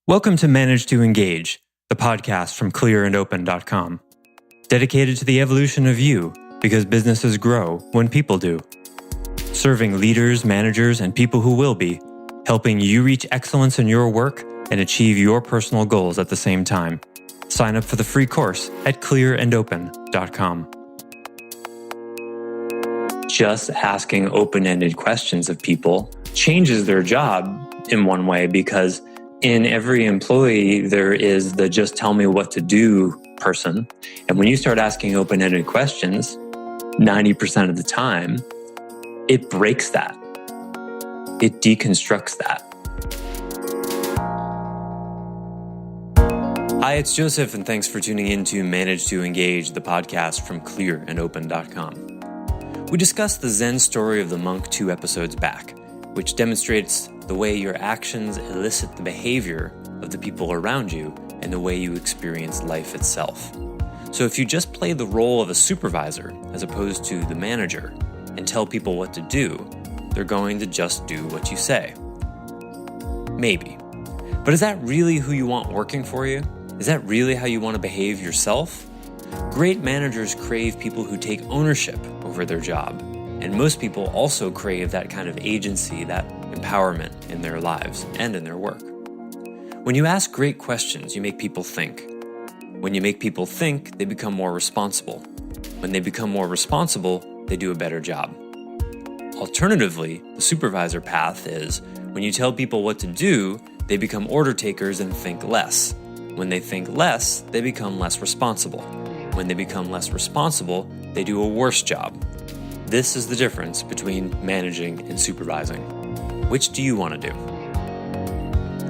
Welcome to Manage to Engage, the podcast from clearandopen.com, dedicated to the evolution of you because businesses grow when people do. Serving leaders, managers, and people who will be, helping you reach excellence in your work and achieve your personal goals at the same time. Sign up for the free course at clearandopen.com. Just asking open-ended questions of people changes their job in one way, because in every employee, there is the just tell me what to do person. And when you start asking open-ended questions, 90% of the time, it breaks that. It deconstructs that. Hi, it's Joseph, and thanks for tuning in to Manage to Engage, the podcast from clearandopen.com. We discussed the Zen story of the monk 2 episodes back, which demonstrates the way your actions elicit the behavior of the people around you and the way you experience life itself. So if you just play the role of a supervisor as opposed to the manager and tell people what to do, they're going to just do what you say. Maybe. But is that really who you want working for you? Is that really how you want to behave yourself? Great managers crave people who take ownership over their job. And most people also crave that kind of agency, that empowerment in their lives and in their work. When you ask great questions, you make people think. When you make people think, they become more responsible. When they become more responsible, they do a better job. Alternatively, the supervisor path is when you tell people what to do, they become order takers and think less. When they think less, they become less responsible. When they become less responsible, they do a worse job. This is the difference between managing and supervising. Which do you want to do?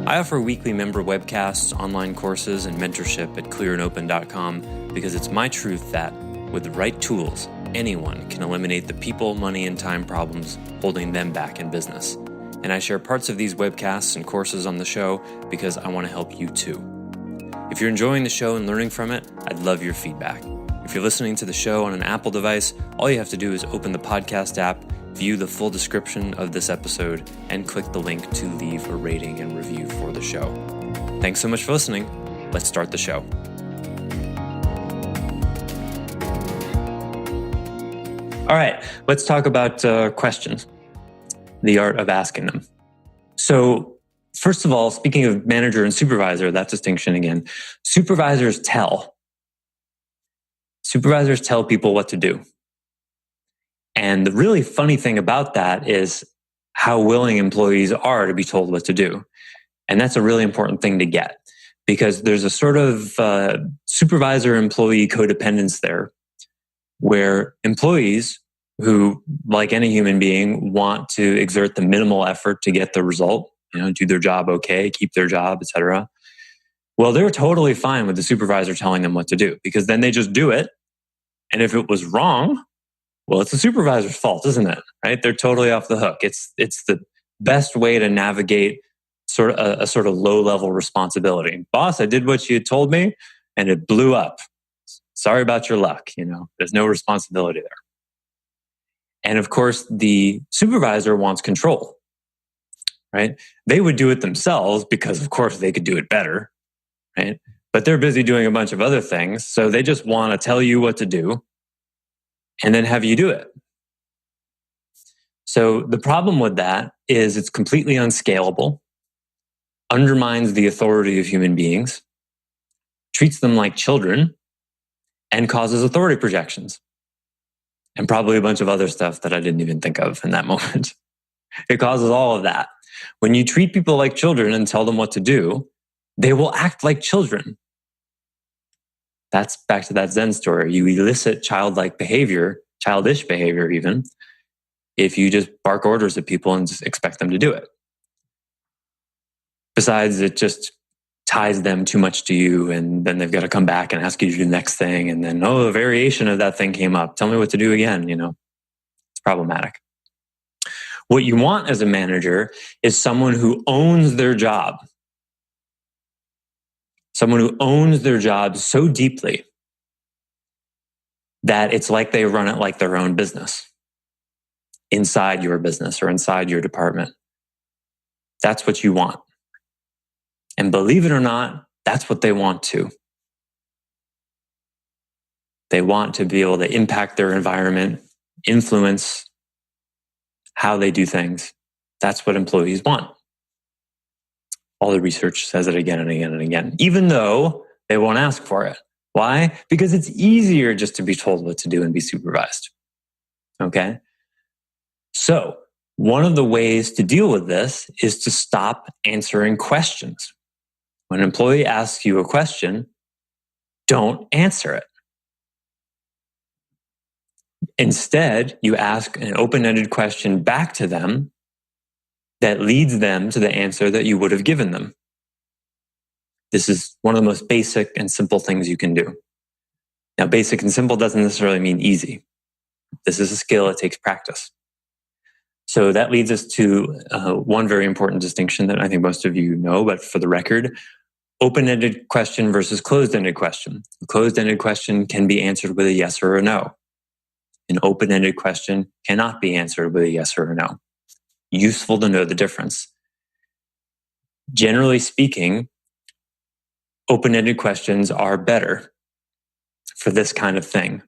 I offer weekly member webcasts, online courses, and mentorship at clearandopen.com because it's my truth that, with the right tools, anyone can eliminate the people, money, and time problems holding them back in business. And I share parts of these webcasts and courses on the show because I want to help you too. If you're enjoying the show and learning from it, I'd love your feedback. If you're listening to the show on an Apple device, all you have to do is open the podcast app, view the full description of this episode, and click the link to leave a rating and review for the show. Thanks so much for listening. Let's start the show. All right, let's talk about questions, the art of asking them. So, first of all, speaking of manager and supervisor, that distinction again, supervisors tell people what to do. And the really funny thing about that is how willing employees are to be told what to do. And that's a really important thing to get, because there's a sort of supervisor-employee codependence there, where employees who, like any human being, want to exert the minimal effort to get the result, do their job okay, keep their job, etc. Well, they're totally fine with the supervisor telling them what to do, because then they just do it. And if it was wrong, well, it's the supervisor's fault, isn't it? Right? They're totally off the hook. It's the best way to navigate a sort of low-level responsibility. Boss, I did what you had told me, and it blew up. Sorry about your luck. There's no responsibility there. And of course, the supervisor wants control, right? They would do it themselves because, of course, they could do it better, right? But they're busy doing a bunch of other things, so they just want to tell you what to do and then have you do it. So the problem with that is it's completely unscalable, undermines the authority of human beings, treats them like children, and causes authority projections. And probably a bunch of other stuff that I didn't even think of in that moment. It causes all of that. When you treat people like children and tell them what to do, they will act like children. That's back to that Zen story. You elicit childish behavior even, if you just bark orders at people and just expect them to do it. Besides, it just ties them too much to you, and then they've got to come back and ask you to do the next thing, and then, a variation of that thing came up. Tell me what to do again, It's problematic. What you want as a manager is someone who owns their job. Someone who owns their job so deeply that it's like they run it like their own business inside your business or inside your department. That's what you want. And believe it or not, that's what they want to. They want to be able to impact their environment, influence how they do things. That's what employees want. All the research says it again and again and again, even though they won't ask for it. Why? Because it's easier just to be told what to do and be supervised. Okay? So, one of the ways to deal with this is to stop answering questions. When an employee asks you a question, don't answer it. Instead, you ask an open-ended question back to them that leads them to the answer that you would have given them. This is one of the most basic and simple things you can do. Now, basic and simple doesn't necessarily mean easy. This is a skill, it takes practice. So that leads us to one very important distinction that I think most of you know, but for the record, open-ended question versus closed-ended question. A closed-ended question can be answered with a yes or a no. An open-ended question cannot be answered with a yes or a no. Useful to know the difference. Generally speaking, open-ended questions are better for this kind of thing.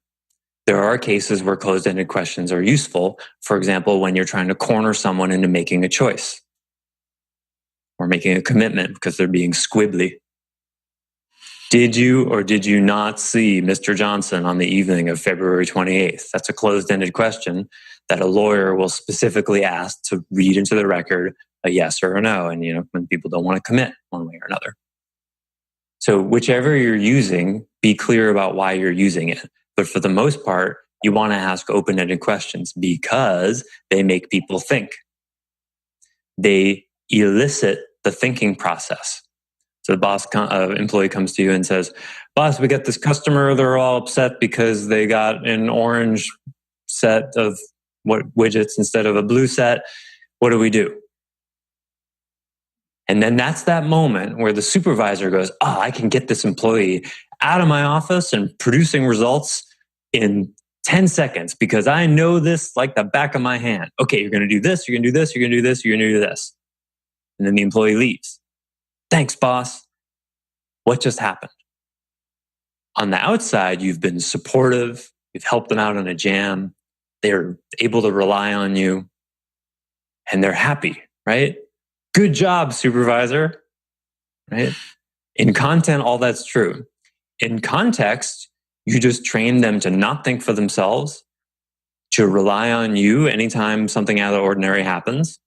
There are cases where closed-ended questions are useful. For example, when you're trying to corner someone into making a choice or making a commitment because they're being squibbly. Did you or did you not see Mr. Johnson on the evening of February 28th? That's a closed-ended question that a lawyer will specifically ask to read into the record a yes or a no. And, when people don't want to commit one way or another. So whichever you're using, be clear about why you're using it. But for the most part, you want to ask open-ended questions because they make people think. They elicit the thinking process. So the employee comes to you and says, "Boss, we got this customer. They're all upset because they got an orange set of widgets instead of a blue set. What do we do?" And then that's that moment where the supervisor goes, I can get this employee out of my office and producing results in 10 seconds because I know this like the back of my hand. Okay, you're going to do this, you're going to do this, you're going to do this, you're going to do this. And then the employee leaves. Thanks, boss. What just happened? On the outside, you've been supportive. You've helped them out on a jam. They're able to rely on you. And they're happy, right? Good job, supervisor, right? In content, all that's true. In context, you just train them to not think for themselves, to rely on you anytime something out of the ordinary happens,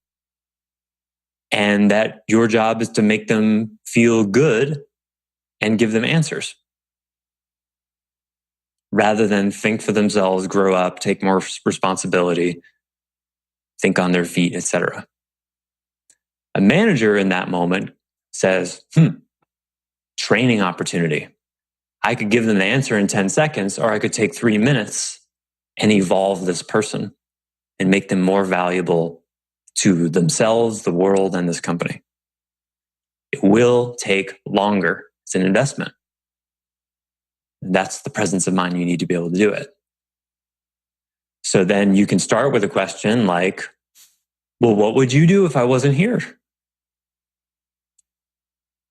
and that your job is to make them feel good and give them answers, rather than think for themselves, grow up, take more responsibility, think on their feet, etc. A manager in that moment says, training opportunity. I could give them the answer in 10 seconds, or I could take 3 minutes and evolve this person and make them more valuable to themselves, the world, and this company. It will take longer. It's an investment. And that's the presence of mind you need to be able to do it. So then you can start with a question like, well, what would you do if I wasn't here?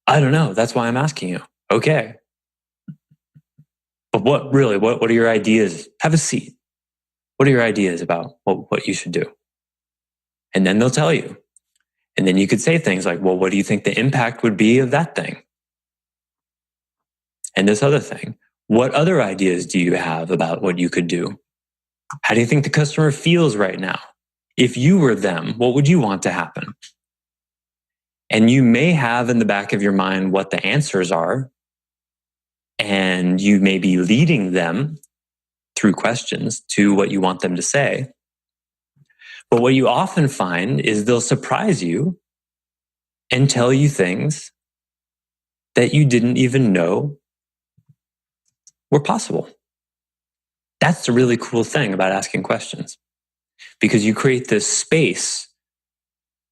I don't know. That's why I'm asking you. Okay. But what are your ideas? Have a seat. What are your ideas about what you should do? And then they'll tell you. And then you could say things like, well, what do you think the impact would be of that thing? And this other thing. What other ideas do you have about what you could do? How do you think the customer feels right now? If you were them, what would you want to happen? And you may have in the back of your mind what the answers are, and you may be leading them through questions to what you want them to say. But what you often find is they'll surprise you and tell you things that you didn't even know were possible. That's the really cool thing about asking questions, because you create this space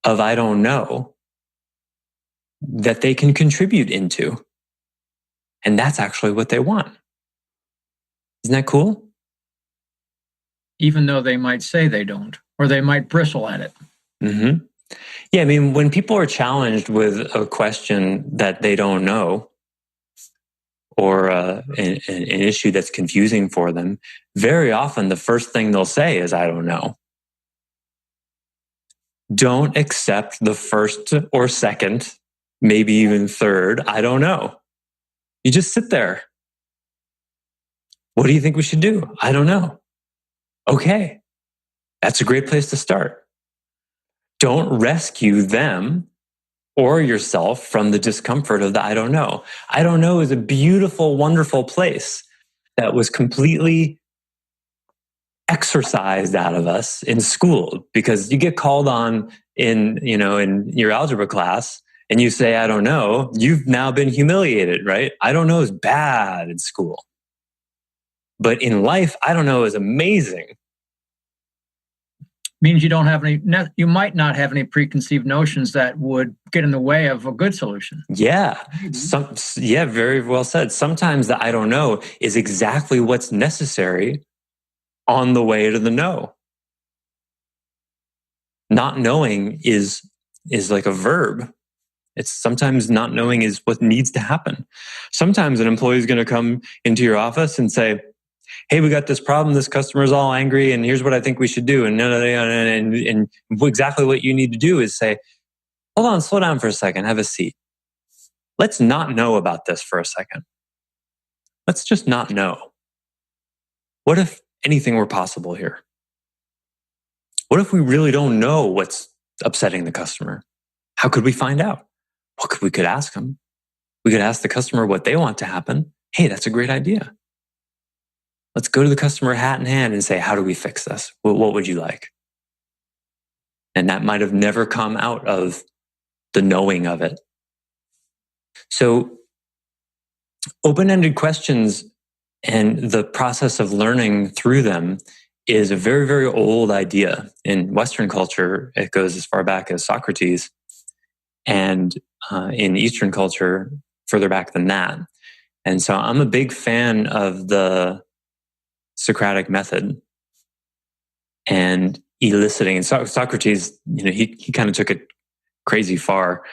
of I don't know that they can contribute into. And that's actually what they want. Isn't that cool? Even though they might say they don't, or they might bristle at it. Mm-hmm. Yeah, I mean, when people are challenged with a question that they don't know, or an issue that's confusing for them, very often the first thing they'll say is, I don't know. Don't accept the first or second, maybe even third, I don't know. You just sit there. What do you think we should do? I don't know. Okay, that's a great place to start. Don't rescue them or yourself from the discomfort of the I don't know. I don't know is a beautiful, wonderful place that was completely exercised out of us in school, because you get called on in your algebra class and you say, I don't know, you've now been humiliated, right? I don't know is bad in school. But in life, I don't know is amazing. Means you don't have any, you might not have any preconceived notions that would get in the way of a good solution. Yeah. Very well said. Sometimes the I don't know is exactly what's necessary on the way to the no. Not knowing is like a verb. It's sometimes not knowing is what needs to happen. Sometimes an employee is going to come into your office and say, hey, we got this problem. This customer's all angry, and here's what I think we should do. And exactly what you need to do is say, hold on, slow down for a second, have a seat. Let's not know about this for a second. Let's just not know. What if anything were possible here? What if we really don't know what's upsetting the customer? How could we find out? We could ask them. We could ask the customer what they want to happen. Hey, that's a great idea. Let's go to the customer hat in hand and say, how do we fix this? What would you like? And that might have never come out of the knowing of it. So open-ended questions and the process of learning through them is a very, very old idea. In Western culture, it goes as far back as Socrates. And in Eastern culture, further back than that. And so I'm a big fan of the Socratic method and eliciting. And Socrates, he kind of took it crazy far.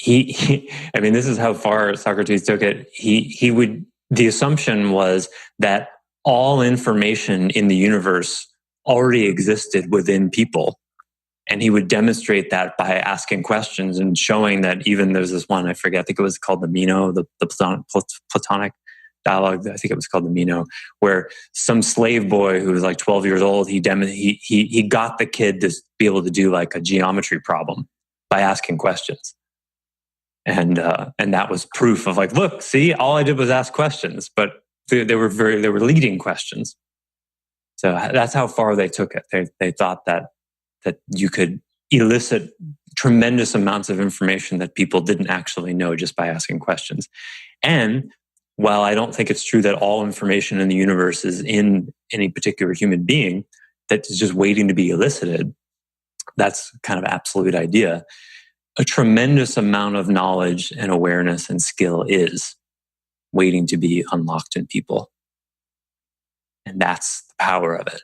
I mean, this is how far Socrates took it. The assumption was that all information in the universe already existed within people. And he would demonstrate that by asking questions and showing that even there's this one, I forget, I think it was called the Meno, the Platonic dialogue, I think it was called the Meno, where some slave boy who was like 12 years old, he got the kid to be able to do like a geometry problem by asking questions. And that was proof of like, look, see, all I did was ask questions, but they were leading questions. So that's how far they took it. They thought that you could elicit tremendous amounts of information that people didn't actually know just by asking questions. And while I don't think it's true that all information in the universe is in any particular human being that is just waiting to be elicited, that's kind of absolute idea. A tremendous amount of knowledge and awareness and skill is waiting to be unlocked in people. And that's the power of it.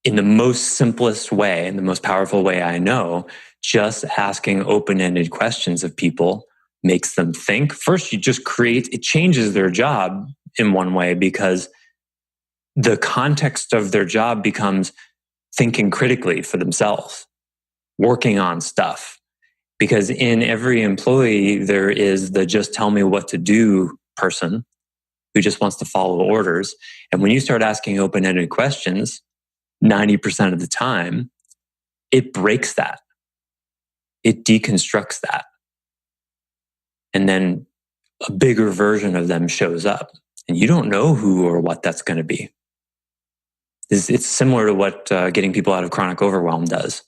In the most simplest way, in the most powerful way I know, just asking open-ended questions of people makes them think. First, it changes their job in one way, because the context of their job becomes thinking critically for themselves, working on stuff. Because in every employee, there is the just tell me what to do person who just wants to follow orders. And when you start asking open-ended questions, 90% of the time, it breaks that. It deconstructs that. And then a bigger version of them shows up. And you don't know who or what that's going to be. It's similar to what getting people out of chronic overwhelm does.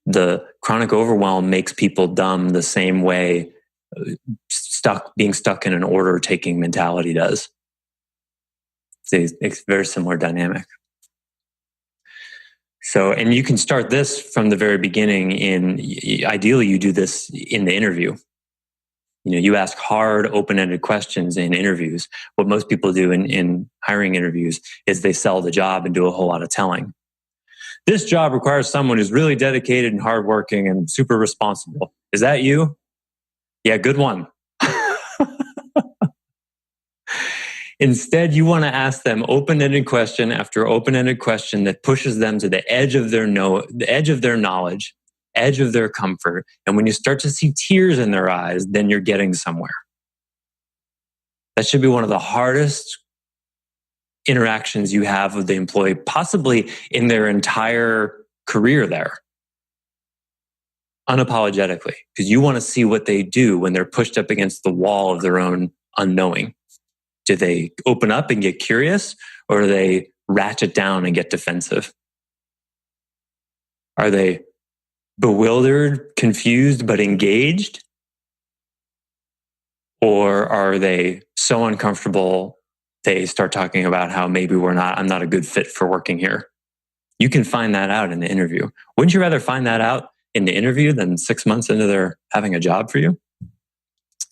The chronic overwhelm makes people dumb the same way being stuck in an order-taking mentality does. It's a very similar dynamic. So, and you can start this from the very beginning. Ideally, you do this in the interview. You ask hard, open-ended questions in interviews. What most people do in hiring interviews is they sell the job and do a whole lot of telling. this job requires someone who's really dedicated and hardworking and super responsible. Is that you? Yeah, good one. Instead, you want to ask them open-ended question after open-ended question that pushes them to the edge of their knowledge, edge of their comfort. And when you start to see tears in their eyes, then you're getting somewhere. That should be one of the hardest interactions you have with the employee, possibly in their entire career there. Unapologetically, because you want to see what they do when they're pushed up against the wall of their own unknowing. Do they open up and get curious, or do they ratchet down and get defensive? Are they bewildered, confused, but engaged? Or are they so uncomfortable they start talking about how maybe I'm not a good fit for working here? You can find that out in the interview. Wouldn't you rather find that out in the interview than 6 months into their having a job for you?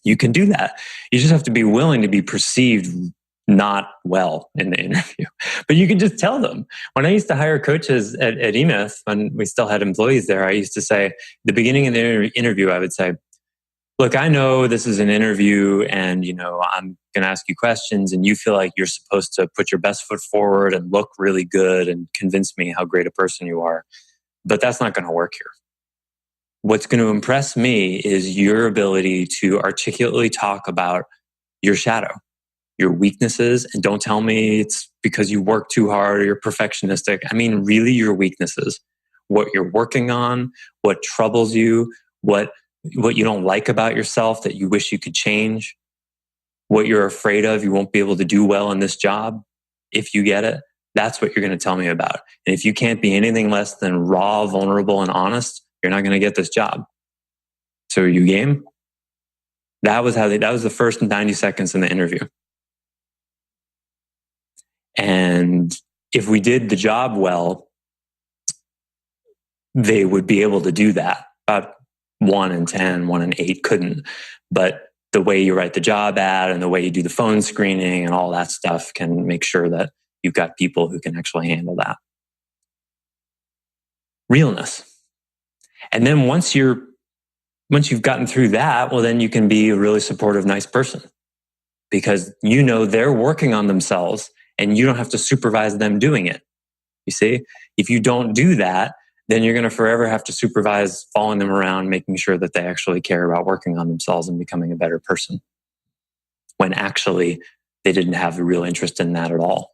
You can do that. You just have to be willing to be perceived not well in the interview. But you can just tell them. When I used to hire coaches at eMyth, when we still had employees there, I used to say, the beginning of the interview, I would say, look, I know this is an interview and, I'm going to ask you questions and you feel like you're supposed to put your best foot forward and look really good and convince me how great a person you are. But that's not going to work here. What's going to impress me is your ability to articulately talk about your shadow, your weaknesses, and don't tell me it's because you work too hard or you're perfectionistic. I mean, really your weaknesses, what you're working on, what troubles you, what you don't like about yourself that you wish you could change, what you're afraid of you won't be able to do well in this job if you get it. That's what you're going to tell me about. And if you can't be anything less than raw, vulnerable, and honest, you're not going to get this job. So are you game? That was the first 90 seconds in the interview. And if we did the job well, they would be able to do that. About 1 in 10, 1 in 8 couldn't. But the way you write the job ad and the way you do the phone screening and all that stuff can make sure that you've got people who can actually handle that. Realness. And then once you've gotten through that, well, then you can be a really supportive, nice person because they're working on themselves and you don't have to supervise them doing it. You see, if you don't do that, then you're going to forever have to supervise following them around, making sure that they actually care about working on themselves and becoming a better person when actually they didn't have a real interest in that at all.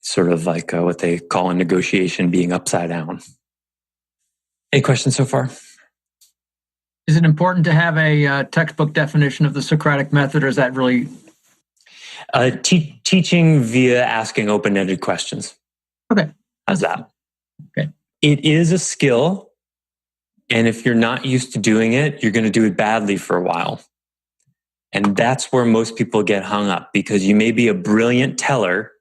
Sort of like what they call in negotiation being upside down. Any questions so far? Is it important to have a textbook definition of the Socratic method, or is that really? Teaching via asking open-ended questions. Okay. How's that? Okay. It is a skill, and if you're not used to doing it, you're going to do it badly for a while. And that's where most people get hung up, because you may be a brilliant teller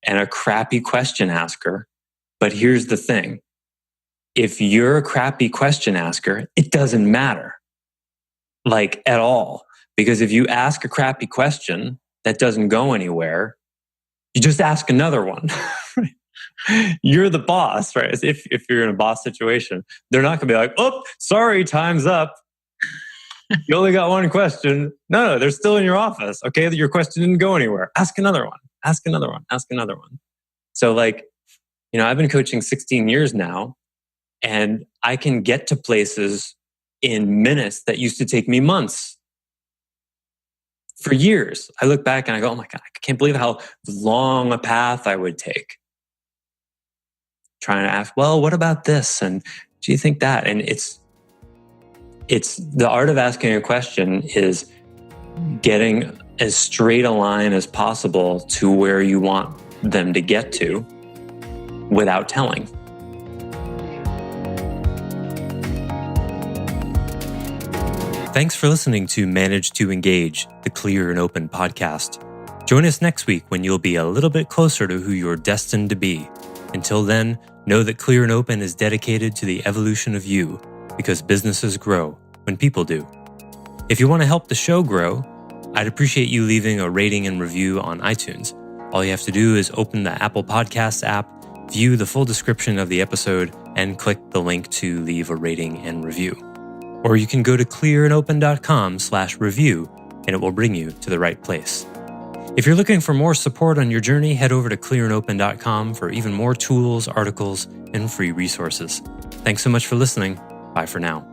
and a crappy question asker. But here's the thing. If you're a crappy question asker, it doesn't matter, like at all. Because if you ask a crappy question that doesn't go anywhere, you just ask another one. You're the boss, right? If you're in a boss situation, they're not going to be like, oh, sorry, time's up. You only got one question. No, they're still in your office. Okay, your question didn't go anywhere. Ask another one. Ask another one. Ask another one. So I've been coaching 16 years now, and I can get to places in minutes that used to take me months. For years, I look back and I go, oh my God, I can't believe how long a path I would take. Trying to ask, well, what about this? And do you think that? And it's the art of asking a question is getting as straight a line as possible to where you want them to get to without telling. Thanks for listening to Manage to Engage, the Clear and Open podcast. Join us next week when you'll be a little bit closer to who you're destined to be. Until then, know that Clear and Open is dedicated to the evolution of you, because businesses grow when people do. If you want to help the show grow, I'd appreciate you leaving a rating and review on iTunes. All you have to do is open the Apple Podcasts app, view the full description of the episode and click the link to leave a rating and review. Or you can go to clearandopen.com/review and it will bring you to the right place. If you're looking for more support on your journey, head over to clearandopen.com for even more tools, articles, and free resources. Thanks so much for listening. Bye for now.